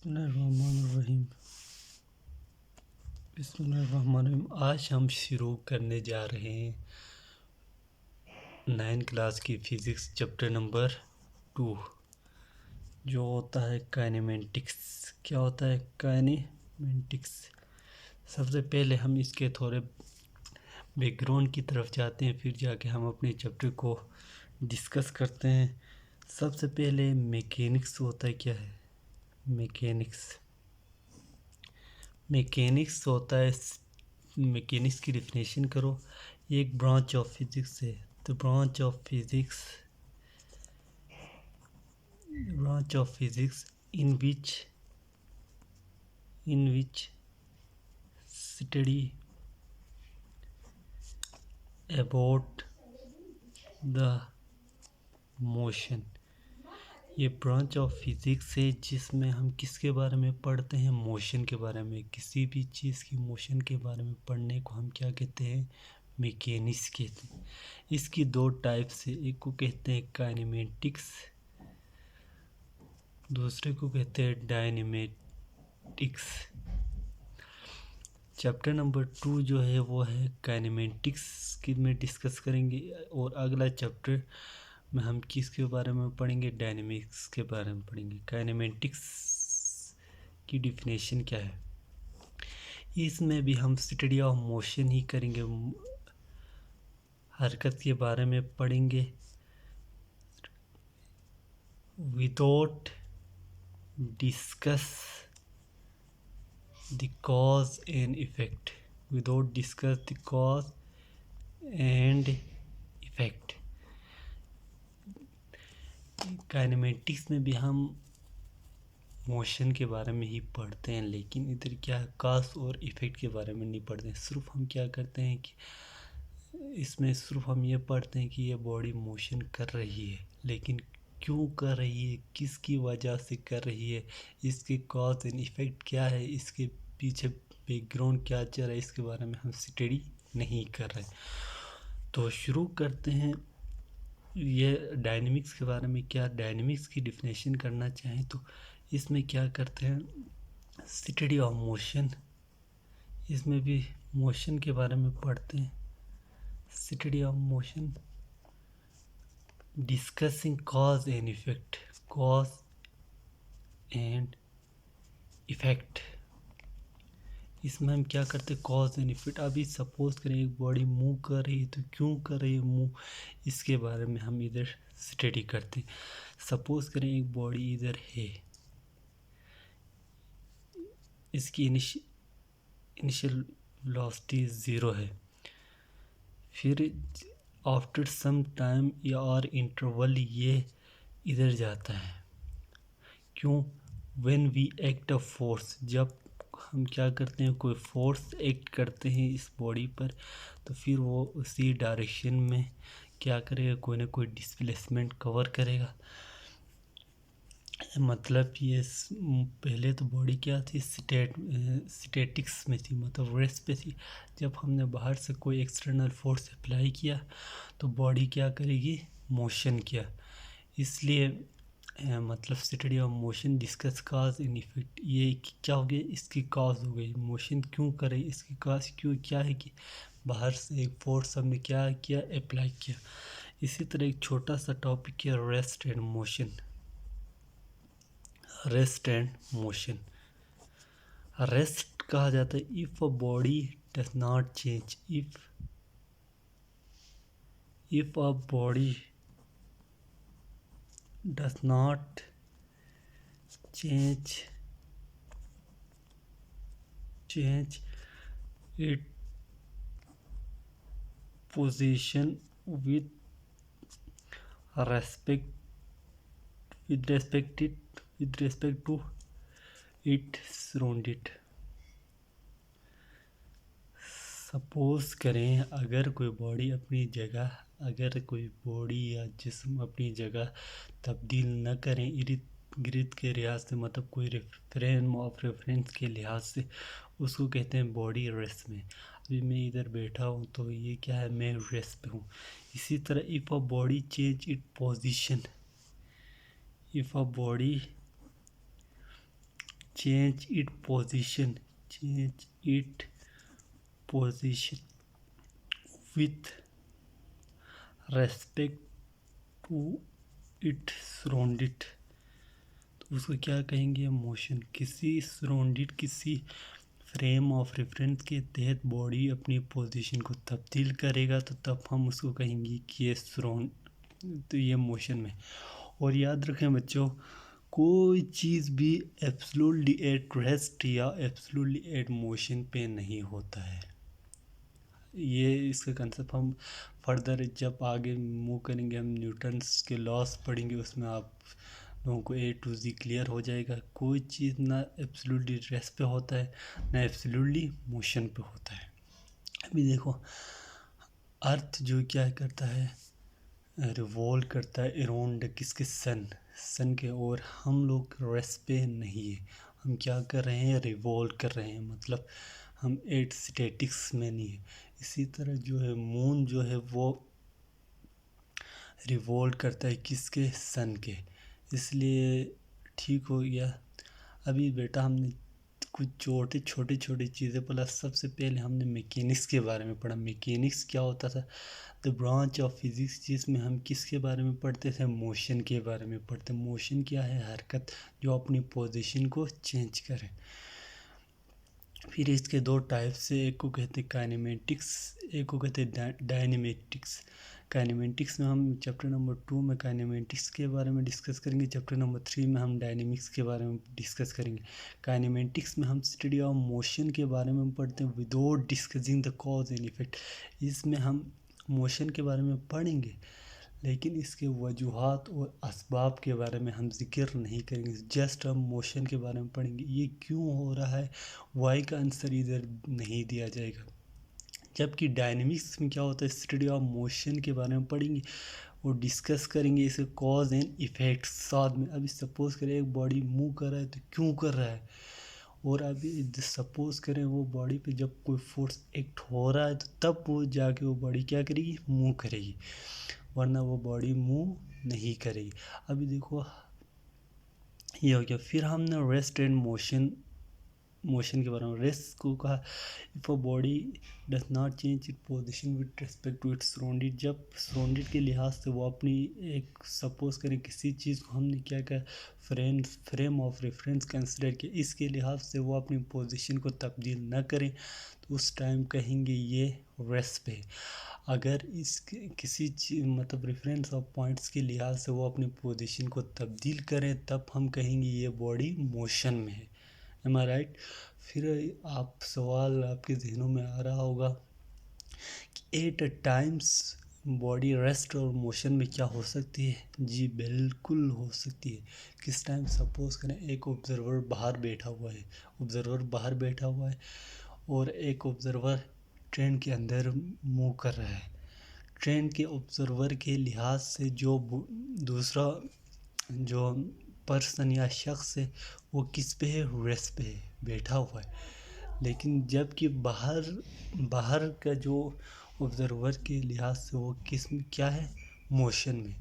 बिस्मिल्लाहिर्रहमानिर्रहीम। बिस्मिल्लाहिर्रहमानिर्रहीम। आज हम शुरू करने जा रहे हैं 9 क्लास की फिज़िक्स चैप्टर नंबर 2, जो होता है काइनेमेटिक्स। क्या होता है काइनेमेटिक्स? सबसे पहले हम इसके थोड़े बैकग्राउंड की तरफ जाते हैं, फिर जाके हम अपने चैप्टर को डिस्कस करते हैं। सबसे पहले मैकेनिक्स होता है। क्या है मैकेनिक्स? मैकेनिक्स होता है, मैकेनिक्स की डिफिनेशन करो, एक ब्रांच ऑफ फिजिक्स है। The branch of physics in which study about the motion। ये ब्रांच ऑफ फिजिक्स है जिसमें हम किसके बारे में पढ़ते हैं? मोशन के बारे में। किसी भी चीज़ की मोशन के बारे में पढ़ने को हम क्या कहते हैं? मैकेनिक्स कहते हैं। इसकी दो टाइप्स है, एक को कहते हैं काइनेमेटिक्स, दूसरे को कहते हैं डायनेमेटिक्स। चैप्टर नंबर 2 जो है वो है काइनेमेटिक्स की में डिस्कस करेंगे, और अगला चैप्टर में हम किसके बारे में पढ़ेंगे? डायनेमिक्स के बारे में पढ़ेंगे। काइनेमेटिक्स की डिफिनेशन क्या है? इसमें भी हम स्टडी ऑफ मोशन ही करेंगे, हरकत के बारे में पढ़ेंगे, without discuss the cause and effect। without discuss the cause and effect। Kinematics में भी हम मोशन के बारे में ही पढ़ते हैं, लेकिन इधर क्या है, कॉज और इफेक्ट के बारे में नहीं पढ़ते हैं। सिर्फ हम क्या करते हैं कि इसमें सिर्फ हम ये पढ़ते हैं कि ये बॉडी मोशन कर रही है, लेकिन क्यों कर रही है, किसकी वजह से कर रही है, इसके कॉज एंड इफेक्ट क्या है, इसके पीछे बैकग्राउंड क्या चल रहा है, इसके बारे में हम स्टडी नहीं कर रहे। तो शुरू करते हैं। ये डायनेमिक्स के बारे में, क्या डायनेमिक्स की डिफिनेशन करना चाहें तो इसमें क्या करते हैं? Study of motion. इसमें भी मोशन के बारे में पढ़ते हैं। Study of motion, discussing cause and effect. Cause and effect, इसमें हम क्या करते हैं? Cause and effect. अभी सपोज करें एक बॉडी मूव कर रही है, तो क्यों कर रही है मूव, इसके बारे में हम इधर स्टडी करते हैं। सपोज करें एक बॉडी इधर है, इसकी इनिशियल वेलोसिटी 0 है, फिर आफ्टर सम टाइम या और इंटरवल ये इधर जाता है। क्यों? When we act a force, जब हम क्या करते हैं, कोई फोर्स एक्ट करते हैं इस बॉडी पर, तो फिर वो उसी डायरेक्शन में क्या करेगा, कोई ना कोई डिस्प्लेसमेंट कवर करेगा। मतलब ये पहले तो बॉडी क्या थी, स्टैटिक्स में थी, मतलब रेस्ट पे थी। जब हमने बाहर से कोई एक्सटर्नल फोर्स अप्लाई किया तो बॉडी क्या करेगी? मोशन किया। इसलिए मतलब study of motion, discuss cause and effect. ये क्या हो गया, इसकी कॉज हो गई, मोशन क्यों करे, इसकी कॉज क्यों क्या है कि बाहर से एक फोर्स हमने क्या किया, अप्लाई किया। इसी तरह एक छोटा सा टॉपिक है rest and motion. Rest and motion, rest कहा जाता है if a body does not change. If a body does not change its position with respect to it surrounded। Suppose करें अगर कोई बॉडी अपनी जगह, अगर कोई बॉडी या जिस्म अपनी जगह तब्दील न करें इर्द गिर्द के लिहाज से, मतलब कोई रेफरेंस के लिहाज से, उसको कहते हैं बॉडी रेस्ट में। अभी मैं इधर बैठा हूँ तो ये क्या है, मैं रेस्ट पे हूँ। इसी तरह if a body change it position, if a body change its position with respect to its surrounded, तो उसको क्या कहेंगे? मोशन। किसी सराउंडेड किसी फ्रेम ऑफ रेफरेंस के तहत बॉडी अपनी पोजीशन को तब्दील करेगा तो तब हम उसको कहेंगे कि ये सराउंड, तो ये मोशन में। और याद रखें बच्चों, कोई चीज़ भी एब्सोल्युटली एट रेस्ट या एब्सोल्युटली एट मोशन पे नहीं होता है। ये इसका कंसेप्ट हम फर्दर जब आगे मूव करेंगे, हम न्यूटन्स के लॉस पढ़ेंगे, उसमें आप लोगों को A to Z क्लियर हो जाएगा। कोई चीज़ ना एब्सोल्युटली रेस्ट पे होता है, ना एब्सोल्युटली मोशन पे होता है। अभी देखो, अर्थ जो क्या करता है, रिवॉल्व करता है अराउंड किसके? सन के। और हम लोग रेस्ट पे नहीं है, हम क्या कर रहे हैं? रिवॉल्व कर रहे हैं, मतलब हम एट स्टैटिक्स में नहीं है। इसी तरह जो है मून जो है वो रिवॉल्व करता है किसके? सन के। इसलिए ठीक हो गया। अभी बेटा हमने कुछ छोटे छोटे चीज़ें पढ़ा। सबसे पहले हमने मैकेनिक्स के बारे में पढ़ा। मैकेनिक्स क्या होता था? द ब्रांच ऑफ फिजिक्स जिसमें हम किसके बारे में पढ़ते थे? मोशन के बारे में पढ़ते। मोशन क्या है? हरकत जो अपनी पोजीशन को चेंज करे। फिर इसके दो टाइप्स से, एक को कहते हैं काइनेमेटिक्स, एक को कहते हैं डायनेमेटिक्स। काइनेमेटिक्स में हम चैप्टर नंबर 2 में काइनेमेटिक्स के बारे में डिस्कस करेंगे। चैप्टर नंबर 3 में हम डायनेमिक्स के बारे में डिस्कस करेंगे। काइनेमेटिक्स में हम स्टडी ऑफ मोशन के बारे में पढ़ते हैं without discussing the cause and effect. इसमें हम मोशन के बारे में पढ़ेंगे लेकिन इसके वजूहात और असबाब के बारे में हम जिक्र नहीं करेंगे। जस्ट हम मोशन के बारे में पढ़ेंगे, ये क्यों हो रहा है, वाई का आंसर इधर नहीं दिया जाएगा। जबकि डायनेमिक्स में क्या होता है? स्टडी ऑफ मोशन के बारे में पढ़ेंगे और डिस्कस करेंगे इसके कॉज एंड इफेक्ट्स साथ में। अभी सपोज करें एक बॉडी मूव कर रहा है तो क्यों कर रहा है, और अभी सपोज करें वो बॉडी पे जब कोई फोर्स एक्ट हो रहा है तो तब वो जाके वो बॉडी क्या करेगी? मूव करेगी, वरना वो बॉडी मूव नहीं करेगी। अभी देखो ये हो गया। फिर हमने रेस्ट एंड मोशन के बारे में। रेस्ट को कहा if a body does not change it position with respect to its surrounded, जब सराउंडेड के लिहाज से वो अपनी एक सपोज करें किसी चीज़ को हमने क्या कहा? फ्रेम ऑफ रेफरेंस कंसिडर किया, इसके लिहाज से वो अपनी पोजीशन को तब्दील न करें तो उस टाइम कहेंगे ये रेस्ट पे। अगर इस किसी चीज़ मतलब रेफरेंस ऑफ पॉइंट्स के लिहाज से वो अपनी पोजीशन को तब्दील करें तब हम कहेंगे ये बॉडी मोशन में है। एम आई राइट? फिर आप सवाल आपके जहनों में आ रहा होगा कि एट टाइम्स बॉडी रेस्ट और मोशन में क्या हो सकती है? जी बिल्कुल हो सकती है। किस टाइम? सपोज करें एक ऑब्जर्वर बाहर बैठा हुआ है और एक ऑब्जर्वर ट्रेन के अंदर मूव कर रहा है। ट्रेन के ऑब्जर्वर के लिहाज से जो दूसरा जो पर्सन या शख्स है वो किस पे है? रेस्ट पे है, बैठा हुआ है। लेकिन जबकि बाहर का जो ऑब्जर्वर के लिहाज से वो क्या है? मोशन में।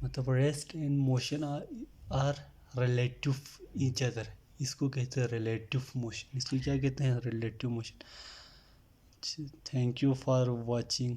मतलब rest and motion are relative each other. इसको कहते हैं रिलेटिव मोशन। इसको क्या कहते हैं? Relative motion. Thank you for watching.